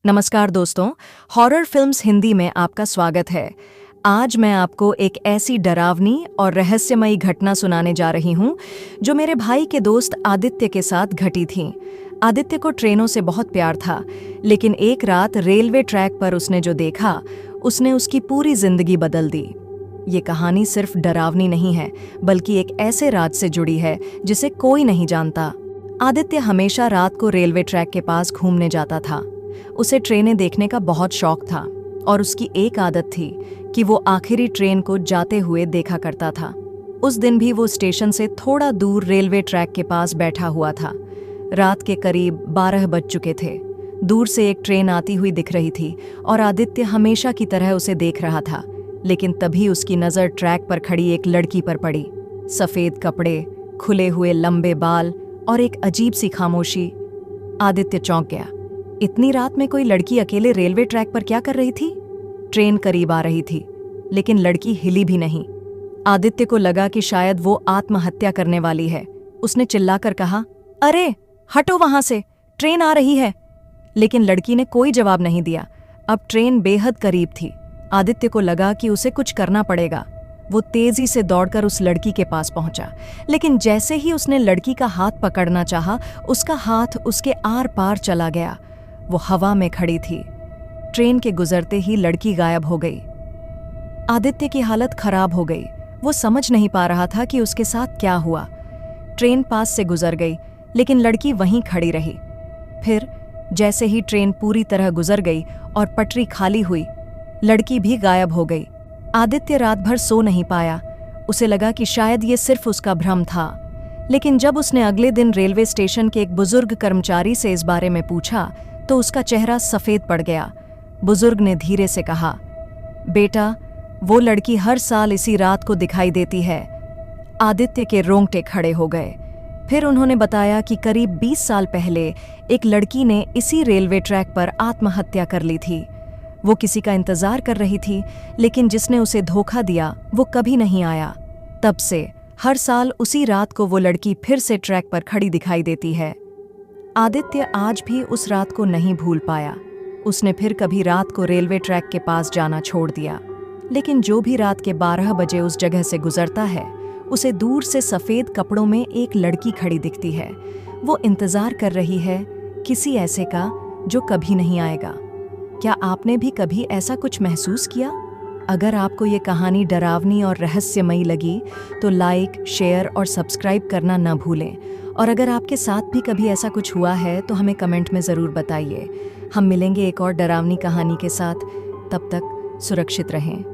नमस्कार दोस्तों, horror films Hindi में आपका स्वागत है। आज मैं आपको एक ऐसी डरावनी और रहस्यमयी घटना सुनाने जा रही हूं जो मेरे भाई के दोस्त आदित्य के साथ घटी थी। आदित्य को ट्रेनों से बहुत प्यार था, लेकिन एक रात रेलवे ट्रैक पर उसने जो देखा, उसने उसकी पूरी जिंदगी बदल दी। ये कहानी सिर्फ डरावनी नहीं है, बल्कि एक ऐसे राज से जुड़ी है जिसे कोई नहीं जानता। आदित्य हमेशा रात को रेलवे ट्रैक के पास घूमने जाता था। उसे ट्रेनें देखने का बहुत शौक था और उसकी एक आदत थी कि वो आखिरी ट्रेन को जाते हुए देखा करता था। उस दिन भी वो स्टेशन से थोड़ा दूर रेलवे ट्रैक के पास बैठा हुआ था। रात के करीब 12 बज चुके थे। दूर से एक ट्रेन आती हुई दिख रही थी और आदित्य हमेशा की तरह उसे देख रहा था। लेकिन तभी उसकी नज़र ट्रैक पर खड़ी एक लड़की पर पड़ी। सफ़ेद कपड़े, खुले हुए लंबे बाल और एक अजीब सी खामोशी। आदित्य चौंक गया। इतनी रात में कोई लड़की अकेले रेलवे ट्रैक पर क्या कर रही थी? ट्रेन करीब आ रही थी, लेकिन लड़की हिली भी नहीं। आदित्य को लगा कि शायद वो आत्महत्या करने वाली है। उसने चिल्लाकर कहा, अरे हटो वहां से, ट्रेन आ रही है। लेकिन लड़की ने कोई जवाब नहीं दिया। अब ट्रेन बेहद करीब थी। आदित्य को लगा कि उसे कुछ करना पड़ेगा। वो तेजी से दौड़कर उस लड़की के पास पहुंचा, लेकिन जैसे ही उसने लड़की का हाथ पकड़ना चाहा, उसका हाथ उसके आर पार चला गया। वो हवा में खड़ी थी। ट्रेन के गुजरते ही लड़की गायब हो गई। आदित्य की हालत खराब हो गई। वो समझ नहीं पा रहा था कि उसके साथ क्या हुआ। ट्रेन पास से गुजर गई, लेकिन लड़की वहीं खड़ी रही। फिर जैसे ही ट्रेन पूरी तरह गुजर गई और पटरी खाली हुई, लड़की भी गायब हो गई। आदित्य रात भर सो नहीं पाया। उसे लगा कि शायद ये सिर्फ उसका भ्रम था। लेकिन जब उसने अगले दिन रेलवे स्टेशन के एक बुजुर्ग कर्मचारी से इस बारे में पूछा, तो उसका चेहरा सफेद पड़ गया। बुजुर्ग ने धीरे से कहा, बेटा, वो लड़की हर साल इसी रात को दिखाई देती है। आदित्य के रोंगटे खड़े हो गए। फिर उन्होंने बताया कि करीब 20 साल पहले एक लड़की ने इसी रेलवे ट्रैक पर आत्महत्या कर ली थी। वो किसी का इंतजार कर रही थी, लेकिन जिसने उसे धोखा दिया वो कभी नहीं आया। तब से हर साल उसी रात को वो लड़की फिर से ट्रैक पर खड़ी दिखाई देती है। आदित्य आज भी उस रात को नहीं भूल पाया। उसने फिर कभी रात को रेलवे ट्रैक के पास जाना छोड़ दिया। लेकिन जो भी रात के 12 बजे उस जगह से गुजरता है, उसे दूर से सफ़ेद कपड़ों में एक लड़की खड़ी दिखती है। वो इंतज़ार कर रही है किसी ऐसे का जो कभी नहीं आएगा। क्या आपने भी कभी ऐसा कुछ महसूस किया? अगर आपको ये कहानी डरावनी और रहस्यमयी लगी तो लाइक, शेयर और सब्सक्राइब करना न भूलें। और अगर आपके साथ भी कभी ऐसा कुछ हुआ है तो हमें कमेंट में ज़रूर बताइए। हम मिलेंगे एक और डरावनी कहानी के साथ। तब तक सुरक्षित रहें।